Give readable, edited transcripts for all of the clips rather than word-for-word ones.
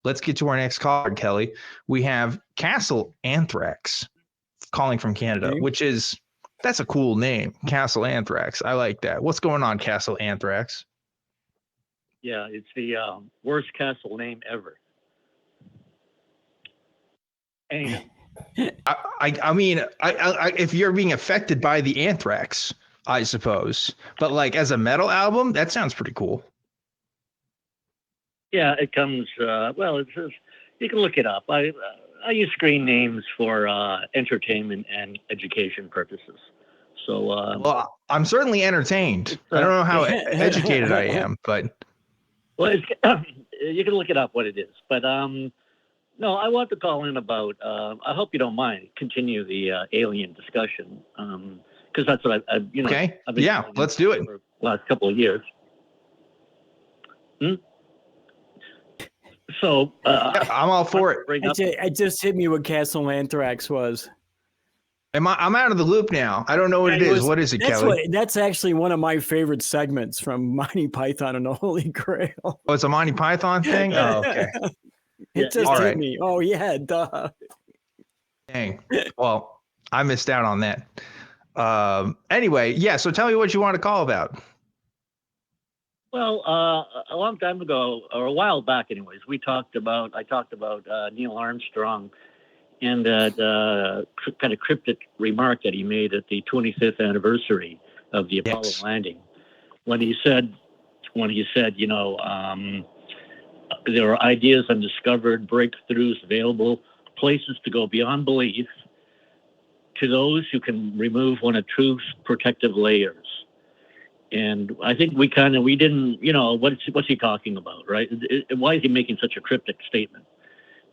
let's get to our next caller, Kelly. We have Castle Anthrax calling from Canada, that's a cool name, Castle Anthrax. I like that. What's going on, Castle Anthrax? Yeah, it's the worst castle name ever. Ain't it? I mean, if you're being affected by the anthrax, I suppose, but like as a metal album, that sounds pretty cool. Yeah, it comes. It's just, you can look it up. I use screen names for entertainment and education purposes. So, well, I'm certainly entertained. I don't know how educated I am, but you can look it up what it is. But no, I want to call in about. I hope you don't mind continue the alien discussion because that's what I've okay. I've been Yeah, let's do it. For the last couple of years. So I'm all for it. It just hit me what Castle Anthrax was. I'm out of the loop now. I don't know what it is. What is it, Kelly? That's actually one of my favorite segments from Monty Python and the Holy Grail. Oh, it's a Monty Python thing? Oh, okay. It just hit me. Oh, yeah, duh. Dang. Well, I missed out on that. Anyway, yeah, so tell me what you want to call about. Well, a long time ago, or a while back anyways, I talked about Neil Armstrong and that kind of cryptic remark that he made at the 25th anniversary of the Apollo landing, when he said, there are ideas undiscovered, breakthroughs available, places to go beyond belief, to those who can remove one of truth's protective layers. And I think we didn't, what's he talking about, right? Why is he making such a cryptic statement?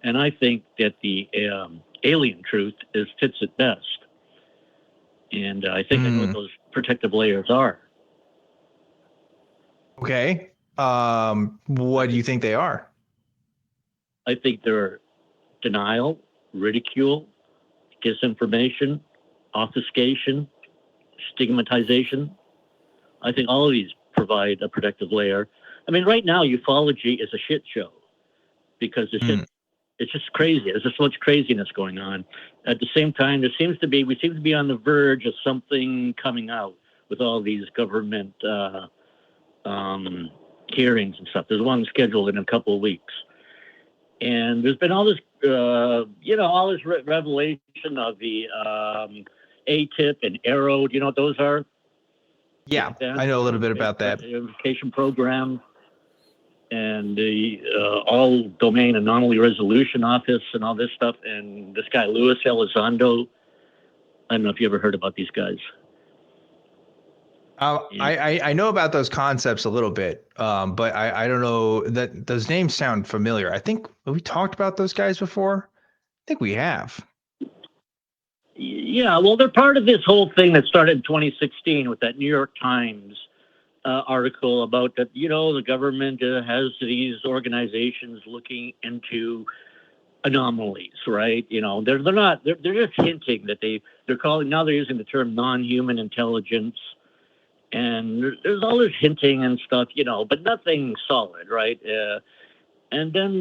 And I think that the alien truth fits it best. And I think I know what those protective layers are. Okay. What do you think they are? I think they're denial, ridicule, disinformation, obfuscation, stigmatization. I think all of these provide a protective layer. I mean, right now, ufology is a shit show because it's just crazy. There's just so much craziness going on. At the same time, we seem to be on the verge of something coming out with all these government hearings and stuff. There's one scheduled in a couple of weeks. And there's been all this, revelation of the ATIP and Arrow. Do you know what those are? Yeah, I know a little bit about that. Identification program and the all domain anomaly resolution office and all this stuff. And this guy, Luis Elizondo, I don't know if you ever heard about these guys. I know about those concepts a little bit, but I don't know that those names sound familiar. I think we talked about those guys before. I think we have. Yeah, well, they're part of this whole thing that started in 2016 with that New York Times article about that, the government has these organizations looking into anomalies, right? They're just hinting that they're using the term non-human intelligence. And there's all this hinting and stuff, but nothing solid, right? And then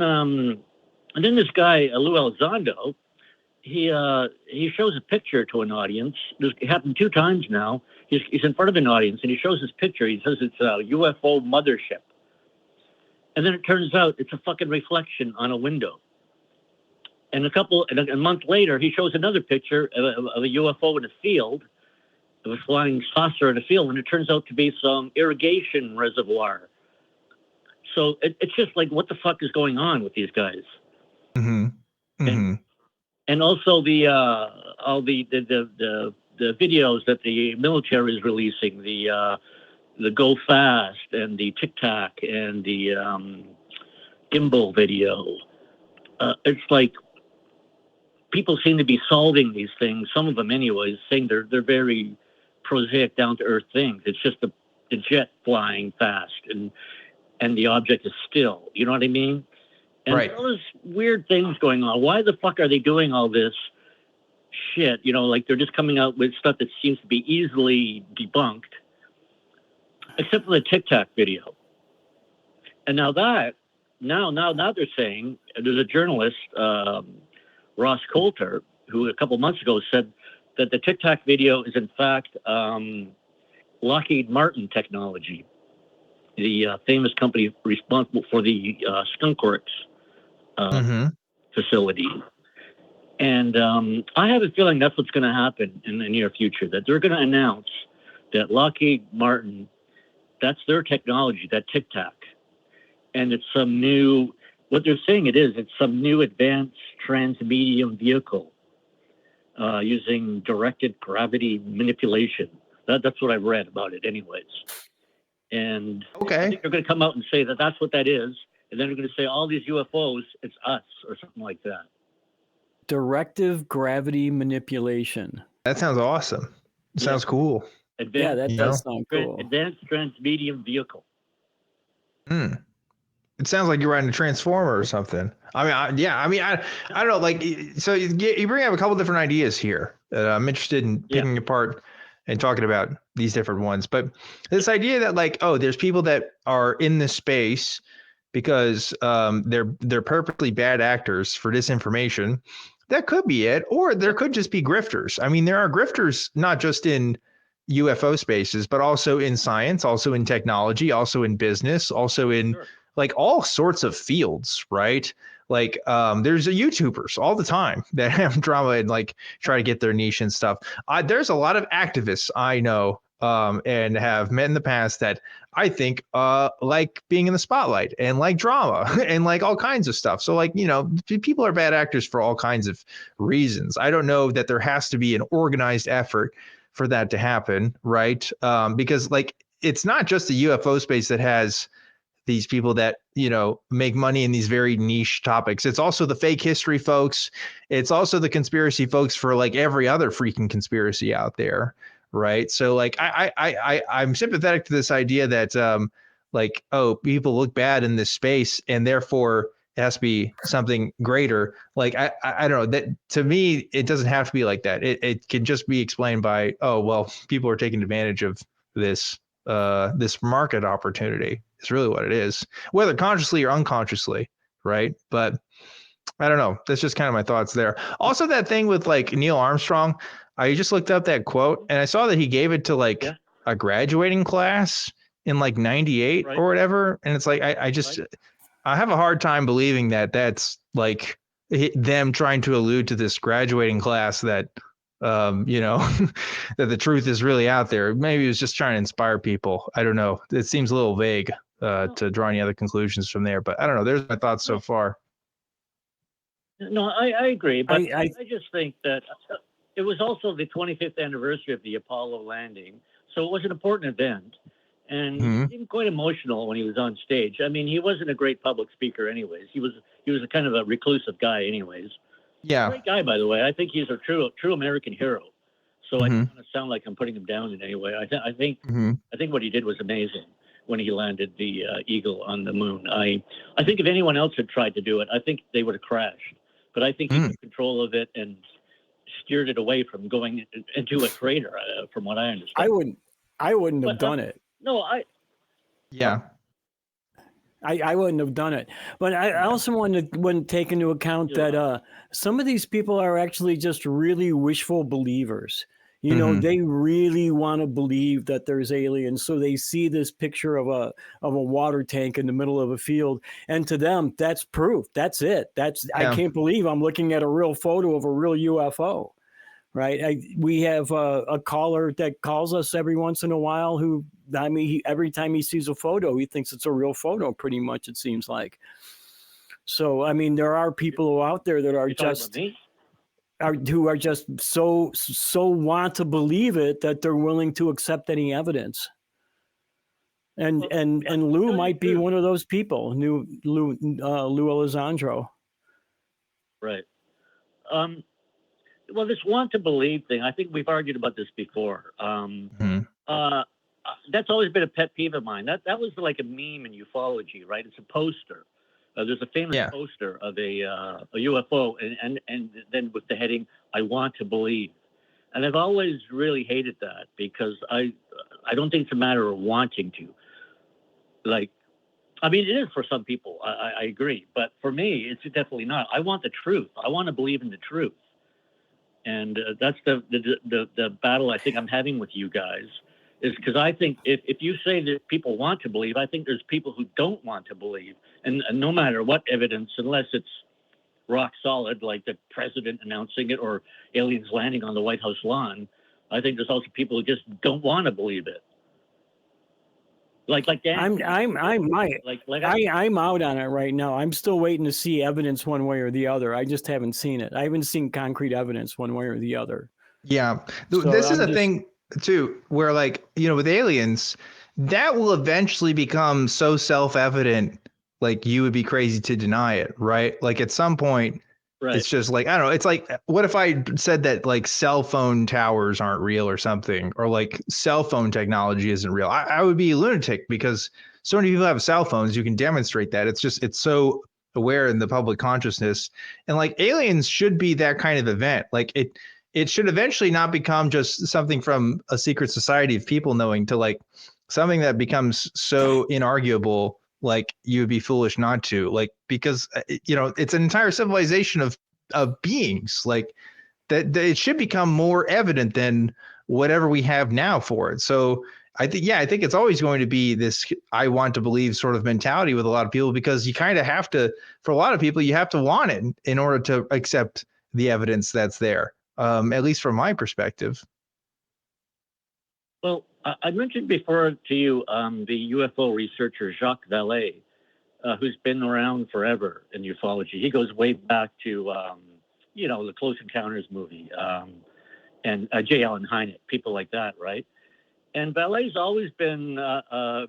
this guy, Lou Elizondo, he shows a picture to an audience. It happened 2 times now. He's in front of an audience and he shows his picture. He says it's a UFO mothership. And then it turns out it's a fucking reflection on a window. And a month later, he shows another picture of a UFO in a field, of a flying saucer in a field, and it turns out to be some irrigation reservoir. So it's just like, what the fuck is going on with these guys? Mm-hmm. Mm-hmm. And also all the videos that the military is releasing, the Go Fast and the Tic Tac and the gimbal video. It's like people seem to be solving these things, some of them anyways, saying they're very prosaic, down-to-earth things. It's just the jet flying fast and the object is still. You know what I mean? And right. all those weird things going on. Why the fuck are they doing all this shit? Like they're just coming out with stuff that seems to be easily debunked, except for the Tic Tac video. And now that now they're saying there's a journalist, Ross Coulter, who a couple months ago said that the Tic Tac video is in fact Lockheed Martin technology, the famous company responsible for the Skunk Works facility. And I have a feeling that's what's going to happen in the near future, that they're going to announce that Lockheed Martin, that's their technology, that Tic Tac. And it's some new, what they're saying it's some new advanced transmedium vehicle using directed gravity manipulation. That's what I've read about it anyways. And I think they're going to come out and say that that's what that is. And then they're going to say all these UFOs, it's us or something like that. Directive gravity manipulation. That sounds awesome. Sounds cool. That does sound cool. Advanced transmedium vehicle. It sounds like you're riding a transformer or something. I don't know. Like, so you bring up a couple different ideas here that I'm interested in picking apart and talking about these different ones. But this idea that like, oh, there's people that are in this space because they're perfectly bad actors for disinformation. That could be it, or there could just be grifters. I mean, there are grifters not just in UFO spaces, but also in science, also in technology, also in business, also in like all sorts of fields, right? Like there's YouTubers all the time that have drama and like try to get their niche and stuff. There's a lot of activists I know and have met in the past that I think like being in the spotlight and like drama and like all kinds of stuff. So like, you know, people are bad actors for all kinds of reasons. I don't know that there has to be an organized effort for that to happen, right? Because like it's not just the UFO space that has these people that, you know, make money in these very niche topics. It's also the fake history folks. It's also the conspiracy folks for like every other freaking conspiracy out there. Right. So like I'm sympathetic to this idea that like, oh, people look bad in this space and therefore it has to be something greater. Like, I don't know, that to me, it doesn't have to be like that. It can just be explained by, oh, well, people are taking advantage of this market opportunity. It's really what it is, whether consciously or unconsciously. Right. But I don't know. That's just kind of my thoughts there. Also, that thing with like Neil Armstrong, I just looked up that quote and I saw that he gave it to like a graduating class in like 98 or whatever. And it's like, I have a hard time believing that that's like them trying to allude to this graduating class that, you know, that the truth is really out there. Maybe he was just trying to inspire people. I don't know. It seems a little vague to draw any other conclusions from there, but I don't know. There's my thoughts so far. No, I agree, but I just think that it was also the 25th anniversary of the Apollo landing, so it was an important event, and he seemed quite emotional when he was on stage. I mean, he wasn't a great public speaker, anyways. He was a kind of a reclusive guy, anyways. Yeah, great guy, by the way. I think he's a true American hero. So I don't want to sound like I'm putting him down in any way. I think what he did was amazing when he landed the Eagle on the moon. I think if anyone else had tried to do it, I think they would have crashed. But I think he took control of it and steered it away from going into a crater, from what I understand. I wouldn't have done it. No, I wouldn't have done it. But I also want to take into account that some of these people are actually just really wishful believers. You know, they really want to believe that there's aliens. So they see this picture of a water tank in the middle of a field. And to them, that's proof. That's it. I can't believe I'm looking at a real photo of a real UFO. Right. We have a caller that calls us every once in a while who, I mean, every time he sees a photo, he thinks it's a real photo, pretty much, it seems like. So, I mean, there are people out there that are who are just so want to believe it that they're willing to accept any evidence. And Lou might be one of those people, Lou Alessandro. Right. Well, this want to believe thing, I think we've argued about this before. That's always been a pet peeve of mine. That was like a meme in ufology, right? It's a poster. There's a famous poster of a UFO, and then with the heading, "I want to believe." And I've always really hated that because I don't think it's a matter of wanting to. Like, I mean, it is for some people. I agree, but for me, it's definitely not. I want the truth. I want to believe in the truth, and that's the battle I think I'm having with you guys. Is because I think if you say that people want to believe, I think there's people who don't want to believe, and no matter what evidence, unless it's rock solid, like the president announcing it or aliens landing on the White House lawn, I think there's also people who just don't want to believe it. Like Dan. I'm out on it right now. I'm still waiting to see evidence one way or the other. I just haven't seen it. I haven't seen concrete evidence one way or the other. Yeah. So this is a thing too, where like, you know, with aliens, that will eventually become so self-evident, like you would be crazy to deny it, right? Like at some point, Right. it's just like, I don't know. It's like, what if I said that like cell phone towers aren't real or something, or like cell phone technology isn't real? I would be a lunatic because so many people have cell phones. You can demonstrate that. It's just, it's so aware in the public consciousness. And like aliens should be that kind of event. Like it should eventually not become just something from a secret society of people knowing to like something that becomes so inarguable, like you would be foolish not to, like, because, you know, it's an entire civilization of beings, like that it should become more evident than whatever we have now for it. So I think it's always going to be this I want to believe sort of mentality with a lot of people, because you kind of have to, for a lot of people, you have to want it in order to accept the evidence that's there. At least from my perspective. Well, I mentioned before to you the UFO researcher Jacques Vallée, who's been around forever in ufology. He goes way back to, the Close Encounters movie and J. Allen Hynek, people like that, right? And Vallée's always been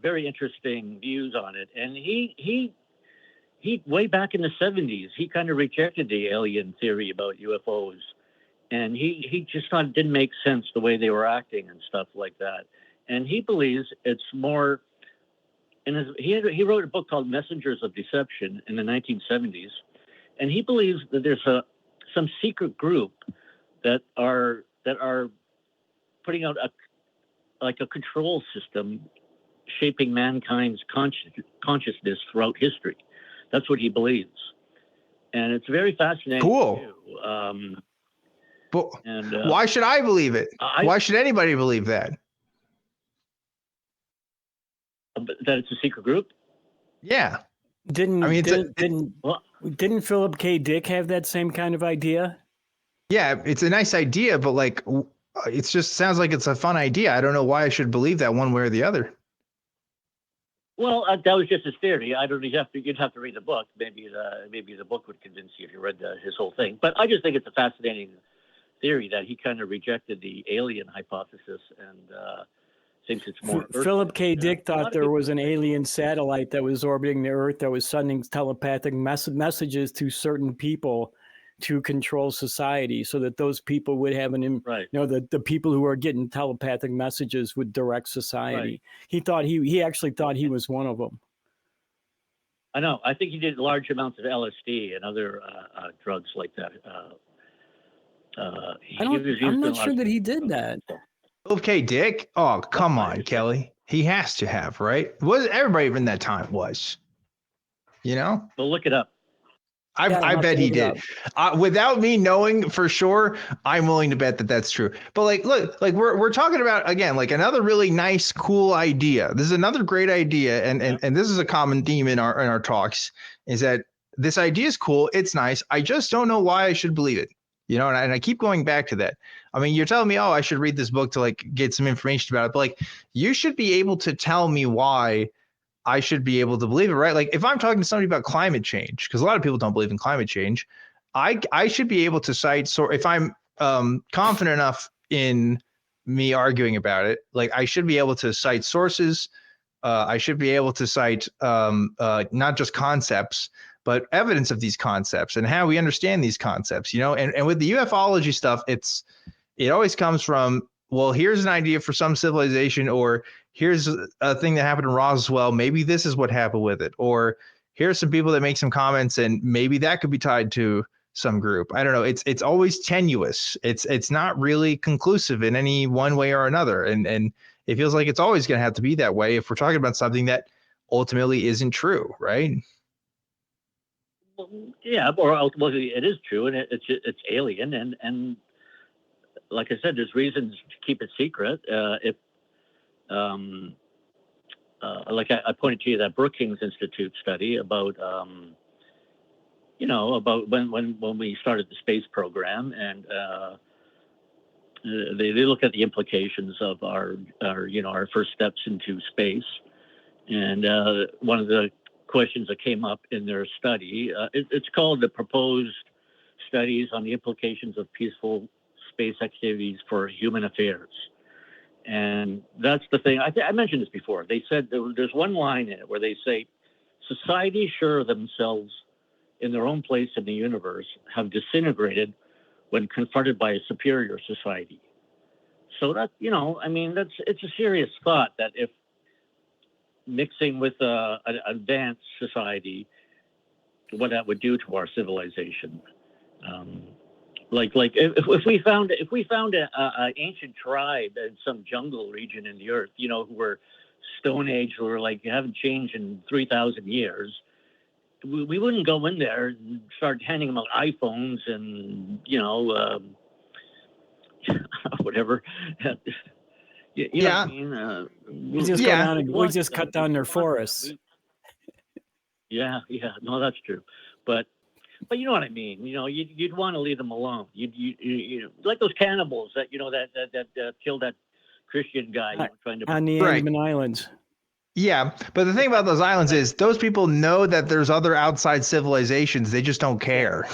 very interesting views on it. And he way back in the 70s, he kind of rejected the alien theory about UFOs. And he just thought it didn't make sense the way they were acting and stuff like that. And he believes it's more. He wrote a book called Messengers of Deception in the 1970s, and he believes that there's some secret group that are putting out a control system shaping mankind's consciousness throughout history. That's what he believes, and it's very fascinating. Cool. Too. But why should I believe it? Why should anybody believe that? That it's a secret group? Yeah. Didn't Philip K. Dick have that same kind of idea? Yeah, it's a nice idea, but like, it just sounds like it's a fun idea. I don't know why I should believe that one way or the other. Well, that was just his theory. I don't. You'd have to read the book. Maybe the book would convince you if you read his whole thing. But I just think it's a fascinating theory that he kind of rejected the alien hypothesis and thinks it's more. Philip K. Dick thought there was an alien satellite that was orbiting the Earth that was sending telepathic messages to certain people to control society, so that those people would have the people who are getting telepathic messages would direct society. Right. He actually thought he was one of them. I know. I think he did large amounts of LSD and other drugs like that. I'm not sure that he did that. Okay, Dick. Oh, come on, Kelly. He has to have, right? Was everybody in that time was, you know? Well, look it up. I bet he did. Without me knowing for sure, I'm willing to bet that that's true. But like, look, like we're talking about, again, like another really nice, cool idea. This is another great idea, and this is a common theme in our talks, is that this idea is cool. It's nice. I just don't know why I should believe it. You know, and I keep going back to that. I mean, you're telling me, oh, I should read this book to like get some information about it. But like, you should be able to tell me why I should be able to believe it, right? Like if I'm talking to somebody about climate change, because a lot of people don't believe in climate change, I should be able to cite, so if I'm confident enough in me arguing about it, like I should be able to cite sources. I should be able to cite not just concepts, but evidence of these concepts and how we understand these concepts, you know, and with the ufology stuff, it always comes from, well, here's an idea for some civilization, or here's a thing that happened in Roswell. Maybe this is what happened with it. Or here's some people that make some comments and maybe that could be tied to some group. I don't know. It's always tenuous. It's not really conclusive in any one way or another. And it feels like it's always going to have to be that way if we're talking about something that ultimately isn't true, right? Well, yeah, or ultimately it is true, and it's alien, and like I said, there's reasons to keep it secret. If like I pointed to you that Brookings Institute study about about when we started the space program, and they look at the implications of our first steps into space, and one of the questions that came up in their study, it's called the Proposed Studies on the Implications of Peaceful Space Activities for Human Affairs. And that's the thing. I mentioned this before. They said there's one line in it where they say, societies sure of themselves in their own place in the universe have disintegrated when confronted by a superior society. So that, it's a serious thought that if mixing with an advanced society, what that would do to our civilization. Like if we found a ancient tribe in some jungle region in the earth, who were Stone Age, who were like haven't changed in 3,000 years, we wouldn't go in there and start handing them out iPhones and whatever. You know what I mean? We just go down and we just cut down their forests. Yeah, no, that's true, but you know what I mean. You'd want to leave them alone. You like those cannibals that that killed that Christian guy trying to on the Andaman Islands. Yeah, but the thing about those islands is those people know that there's other outside civilizations. They just don't care,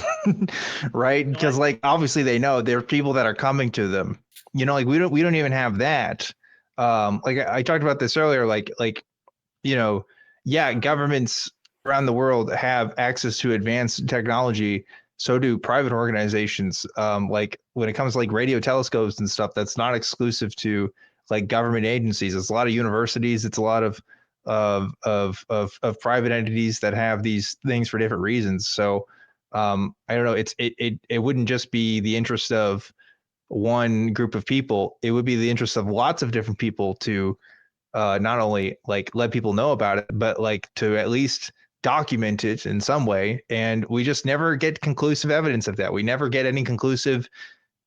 right? Because obviously they know there are people that are coming to them. Like we don't even have that. Like I talked about this earlier. Governments around the world have access to advanced technology. So do private organizations. Like when it comes to like radio telescopes and stuff, that's not exclusive to like government agencies. It's a lot of universities. It's a lot of private entities that have these things for different reasons. So I don't know. It wouldn't just be the interest of one group of people. It would be the interest of lots of different people to not only like let people know about it, but like to at least document it in some way. And we just never get conclusive evidence of that. We never get any conclusive.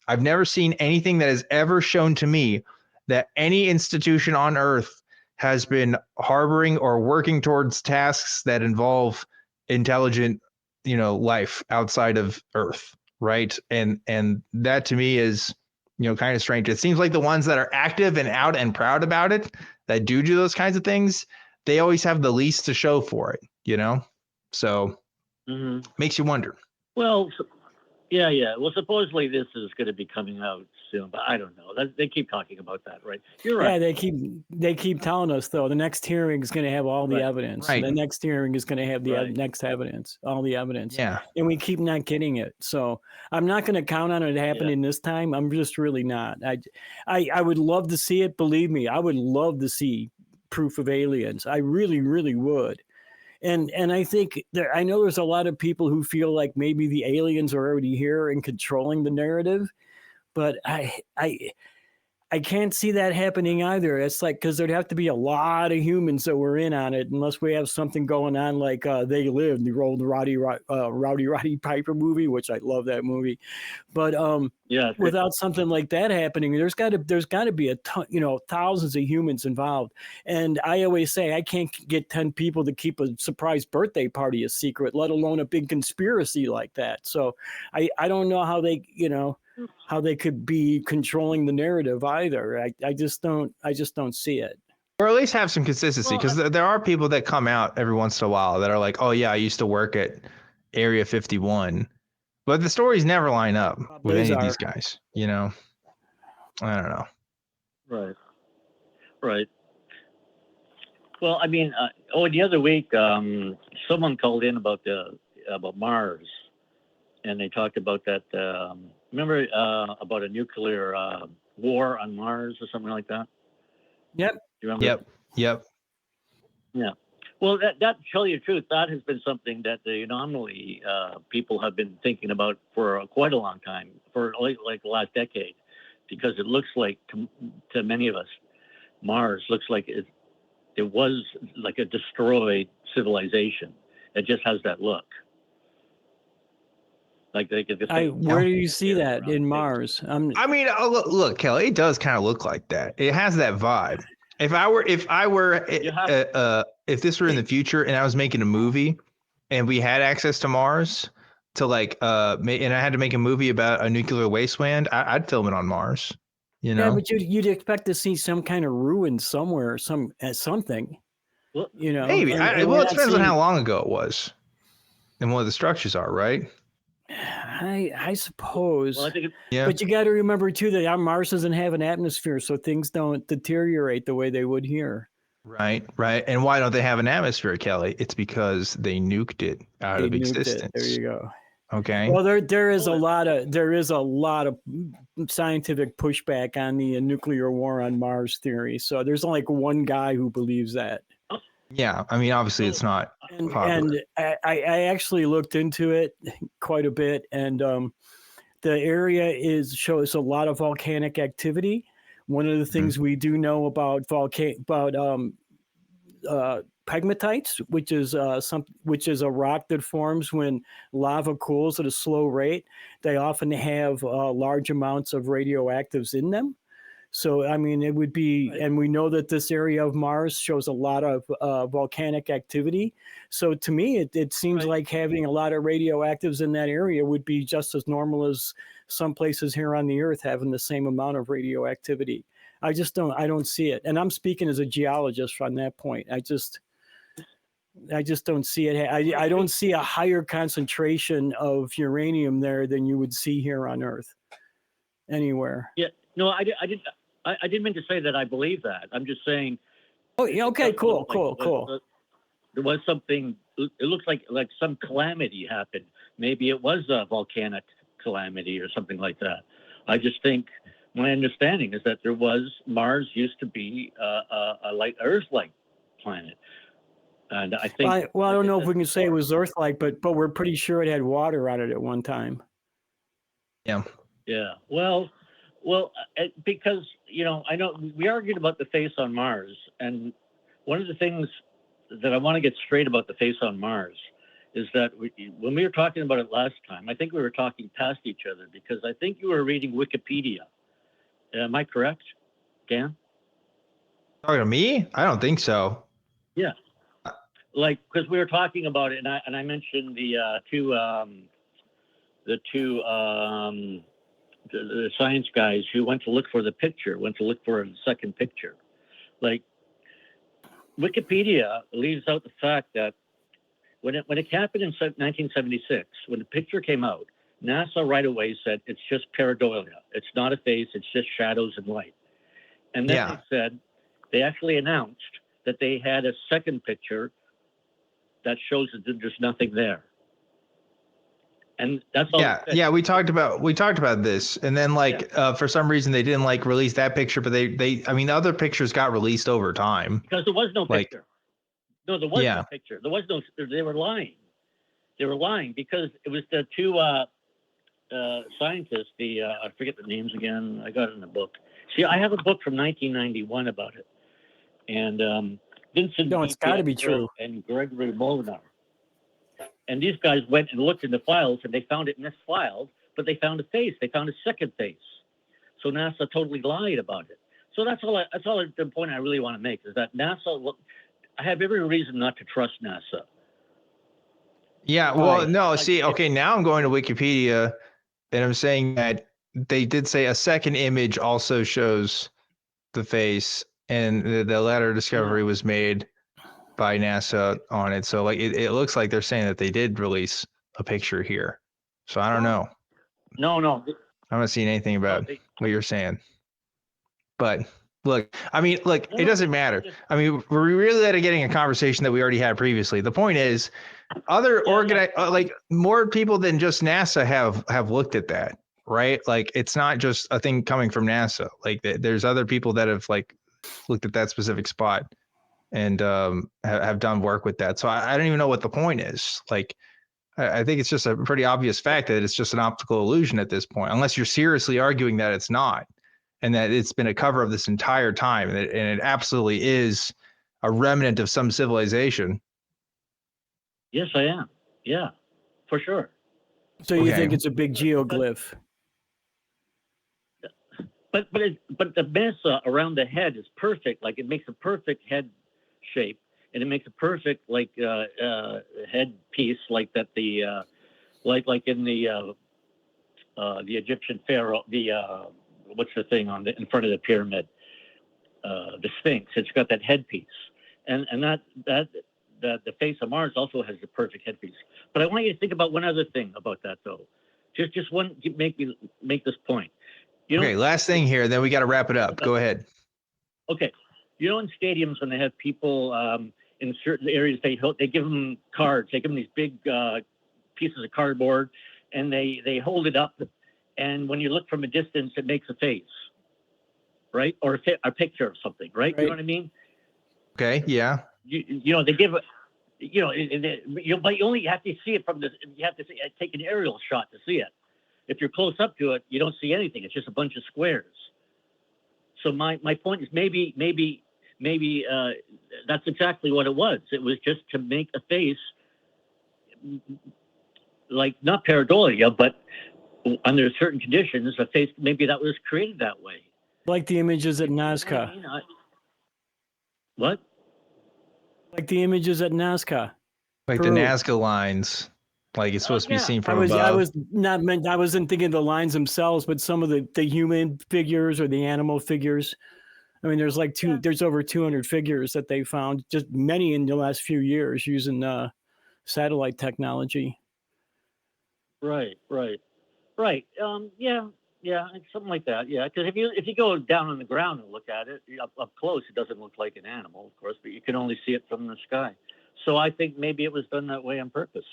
I've never seen anything that has ever shown to me that any institution on Earth has been harboring or working towards tasks that involve intelligent, life outside of Earth, right? And that to me is, kind of strange. It seems like the ones that are active and out and proud about it, that do those kinds of things, they always have the least to show for it, So makes you wonder. Well, yeah. Well, supposedly this is going to be coming out soon, but I don't know. They keep talking about that, right? You're right. Yeah, they keep telling us though the next hearing is going to have all the evidence. Right. The next hearing is going to have the next evidence, all the evidence. Yeah. And we keep not getting it. So I'm not going to count on it happening this time. I'm just really not. I would love to see it. Believe me, I would love to see proof of aliens. I really, really would. And I think I know there's a lot of people who feel like maybe the aliens are already here and controlling the narrative, but I can't see that happening either. It's like, because there'd have to be a lot of humans that were in on it, unless we have something going on like They Live, the old Rowdy Piper movie, which I love that movie. But without something like that happening, there's got to be a ton, thousands of humans involved. And I always say I can't get 10 people to keep a surprise birthday party a secret, let alone a big conspiracy like that. So I don't know how they could be controlling the narrative either. I just don't see it. Or at least have some consistency, because there are people that come out every once in a while that are like, oh yeah, I used to work at Area 51, but the stories never line up with any of these guys. I don't know. Right. Well, I mean, the other week, someone called in about Mars, and they talked about that. Remember about a nuclear war on Mars or something like that? Yep. Do you remember? Yep. Yeah. Well, that to tell you the truth, that has been something that the anomaly people have been thinking about for quite a long time, for like the last decade, because it looks like to many of us, Mars looks like it was like a destroyed civilization. It just has that look. Like they could. Where do you see that in Mars? I mean, look, Kelly, it does kind of look like that. It has that vibe. If this were in the future and I was making a movie and we had access to Mars to and I had to make a movie about a nuclear wasteland, I'd film it on Mars. You know? Yeah, but you'd expect to see some kind of ruin somewhere, something. Well, you know, maybe. It depends on how long ago it was and what the structures are, right? I suppose. Well, I think but you got to remember too that Mars doesn't have an atmosphere, so things don't deteriorate the way they would here. Right. And why don't they have an atmosphere, Kelly? It's because they nuked it out of existence. There you go. Okay. Well, there is a lot of scientific pushback on the nuclear war on Mars theory. So there's only like one guy who believes that. Yeah, I mean, obviously it's not popular. And I actually looked into it quite a bit, and the area shows a lot of volcanic activity. One of the things we do know about pegmatites, which is a rock that forms when lava cools at a slow rate. They often have large amounts of radioactives in them. So, I mean, it would be, and we know that this area of Mars shows a lot of volcanic activity. So to me, it seems like having a lot of radioactives in that area would be just as normal as some places here on the Earth having the same amount of radioactivity. I don't see it. And I'm speaking as a geologist on that point. I just don't see it. I don't see a higher concentration of uranium there than you would see here on Earth anywhere. Yeah. No, I didn't mean to say that I believe that. I'm just saying. Oh, yeah. Okay. Cool. There was something. It looks like some calamity happened. Maybe it was a volcanic calamity or something like that. I just think my understanding is that Mars used to be a like Earth-like planet, and I think. I don't know if we can say it was Earth-like, but we're pretty sure it had water on it at one time. Yeah. Yeah. Well, because, I know we argued about the face on Mars, and one of the things that I want to get straight about the face on Mars is that when we were talking about it last time, I think we were talking past each other because I think you were reading Wikipedia. Am I correct, Dan? Talking to me? I don't think so. Yeah. Because we were talking about it, and I mentioned the science guys who went to look for the second picture. Like, Wikipedia leaves out the fact that when it happened in 1976, when the picture came out, NASA right away said it's just pareidolia. It's not a face. It's just shadows and light. And then they actually announced that they had a second picture that shows that there's nothing there. And that's all. Yeah. We talked about this, and then for some reason they didn't release that picture, but the other pictures got released over time because there was no picture. No, there was no picture. There was no. They were lying. They were lying because it was the two scientists. I forget the names again. I got it in the book. See, I have a book from 1991 about it, and Vincent. No, it's got to be true. And Gregory Molinar. And these guys went and looked in the files, and they found it misfiled, but they found a face. They found a second face. So NASA totally lied about it. So that's all the point I really want to make is that NASA. I have every reason not to trust NASA. Yeah. Well, no. See, okay. Now I'm going to Wikipedia, and I'm saying that they did say a second image also shows the face, and the latter discovery was made by NASA on it. So it looks like they're saying that they did release a picture here. So I don't know. No. I haven't seen anything about what you're saying. But it doesn't matter. I mean, we're really getting a conversation that we already had previously. The point is more people than just NASA have looked at that, right? Like it's not just a thing coming from NASA. Like there's other people that have looked at that specific spot and have done work with that. So I don't even know what the point is. I think it's just a pretty obvious fact that it's just an optical illusion at this point, unless you're seriously arguing that it's not, and that it's been a cover of this entire time, and it absolutely is a remnant of some civilization. Yes, I am. Yeah, for sure. So you think it's a big geoglyph? But the mesa around the head is perfect. Like it makes a perfect head shape, and it makes a perfect head piece like that. Like in the Egyptian pharaoh, what's the thing in front of the pyramid? The Sphinx. It's got that headpiece, and that the face of Mars also has the perfect headpiece. But I want you to think about one other thing about that, though. Just one. Make this point. Okay, last thing here, then we got to wrap it up. Go ahead. Okay, in stadiums when they have people in certain areas, they give them cards. They give them these big pieces of cardboard, and they hold it up. And when you look from a distance, it makes a face, right? Or a picture of something, right? You know what I mean? Okay, yeah. They give it. But you only have to see it you have to take an aerial shot to see it. If you're close up to it, you don't see anything. It's just a bunch of squares. So my point is maybe that's exactly what it was. It was just to make a face, like not pareidolia, but under certain conditions, a face maybe that was created that way. Like the images at Nazca. What? Like the images at Nazca. Like Peru. the Nazca lines. Like it's supposed to be seen from above. I wasn't thinking the lines themselves, but some of the human figures or the animal figures. I mean, there's over 200 figures that they found, just many in the last few years using satellite technology. Right. Yeah, something like that. Yeah, because if you go down on the ground and look at it up close, it doesn't look like an animal, of course, but you can only see it from the sky. So I think maybe it was done that way on purpose.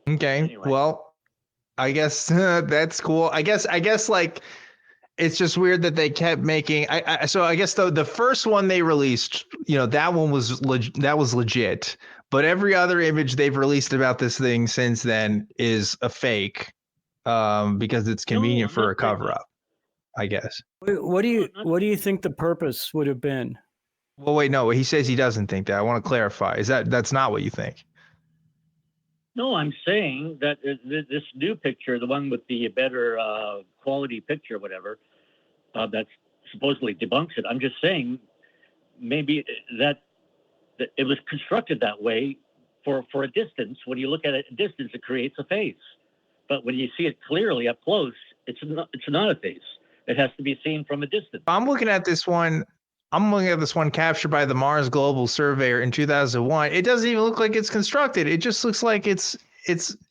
Okay. Anyway. Well, I guess that's cool. I guess like it's just weird that they kept making. So I guess the first one they released, that one was legit. But every other image they've released about this thing since then is a fake, because it's convenient for a cover up, I guess. What do you think the purpose would have been? Well, wait, no. He says he doesn't think that. I want to clarify. That's not what you think? No, I'm saying that this new picture, the one with the better quality picture, whatever, that supposedly debunks it. I'm just saying maybe that it was constructed that way for a distance. When you look at it at a distance, it creates a face. But when you see it clearly up close, it's not a face. It has to be seen from a distance. I'm looking at this one captured by the Mars Global Surveyor in 2001. It doesn't even look like it's constructed. It just looks like it's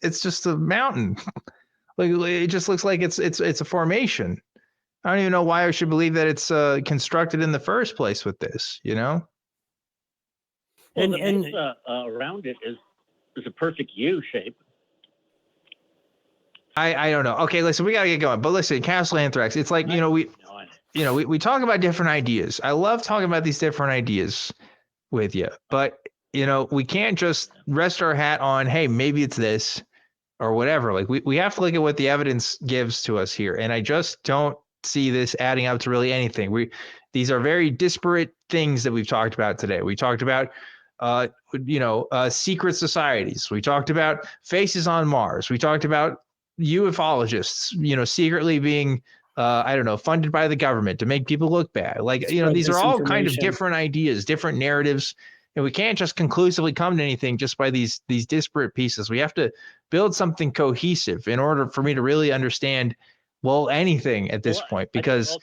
just a mountain. Like it just looks like it's a formation. I don't even know why I should believe that it's constructed in the first place with this. Well, and the mesa around it is a perfect U shape. I don't know. Okay, listen, we gotta get going. But listen, Castle Anthrax. It's like we talk about different ideas. I love talking about these different ideas with you, but we can't just rest our hat on, hey, maybe it's this or whatever. Like we have to look at what the evidence gives to us here, and I just don't see this adding up to really anything. These are very disparate things that we've talked about today. We talked about secret societies. We talked about faces on Mars. We talked about ufologists, secretly being funded by the government to make people look bad. Like, these are all kind of different ideas, different narratives, and we can't just conclusively come to anything just by these disparate pieces. We have to build something cohesive in order for me to really understand anything at this point, because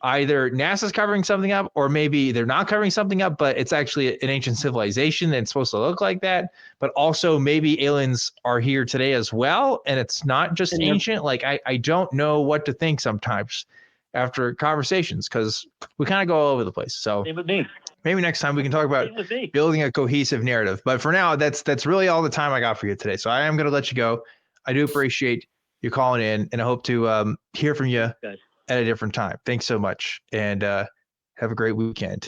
either NASA's covering something up, or maybe they're not covering something up, but it's actually an ancient civilization and it's supposed to look like that. But also maybe aliens are here today as well, and it's not just ancient. Like I don't know what to think sometimes after conversations, because we kind of go all over the place. So maybe next time we can talk about building a cohesive narrative. But for now, that's really all the time I got for you today. So I am going to let you go. I do appreciate you calling in, and I hope to hear from you at a different time. Thanks so much, and have a great weekend.